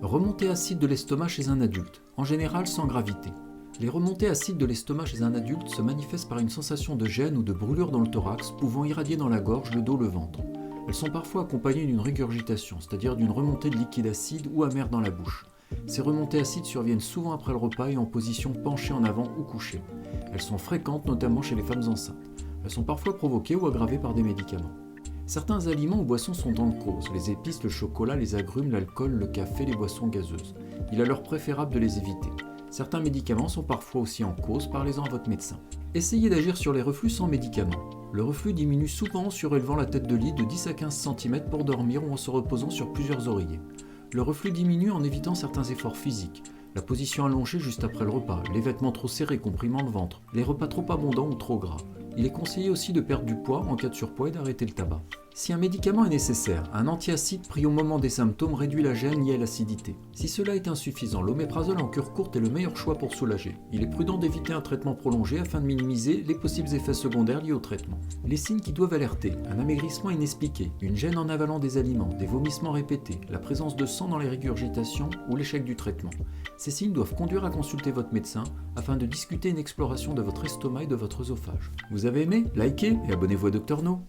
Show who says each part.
Speaker 1: Remontée acide de l'estomac chez un adulte, en général sans gravité. Les remontées acides de l'estomac chez un adulte se manifestent par une sensation de gêne ou de brûlure dans le thorax pouvant irradier dans la gorge, le dos, le ventre. Elles sont parfois accompagnées d'une régurgitation, c'est-à-dire d'une remontée de liquide acide ou amer dans la bouche. Ces remontées acides surviennent souvent après le repas et en position penchée en avant ou couchée. Elles sont fréquentes notamment chez les femmes enceintes. Elles sont parfois provoquées ou aggravées par des médicaments. Certains aliments ou boissons sont en cause, les épices, le chocolat, les agrumes, l'alcool, le café, les boissons gazeuses. Il est alors préférable de les éviter. Certains médicaments sont parfois aussi en cause, parlez-en à votre médecin. Essayez d'agir sur les reflux sans médicaments. Le reflux diminue souvent en surélevant la tête de lit de 10 à 15 cm pour dormir ou en se reposant sur plusieurs oreillers. Le reflux diminue en évitant certains efforts physiques, la position allongée juste après le repas, les vêtements trop serrés comprimant le ventre, les repas trop abondants ou trop gras. Il est conseillé aussi de perdre du poids en cas de surpoids et d'arrêter le tabac. Si un médicament est nécessaire, un antiacide pris au moment des symptômes réduit la gêne liée à l'acidité. Si cela est insuffisant, l'oméprazole en cure courte est le meilleur choix pour soulager. Il est prudent d'éviter un traitement prolongé afin de minimiser les possibles effets secondaires liés au traitement. Les signes qui doivent alerter: un amaigrissement inexpliqué, une gêne en avalant des aliments, des vomissements répétés, la présence de sang dans les régurgitations ou l'échec du traitement. Ces signes doivent conduire à consulter votre médecin afin de discuter une exploration de votre estomac et de votre œsophage. Vous avez aimé? Likez et abonnez-vous à Dr No.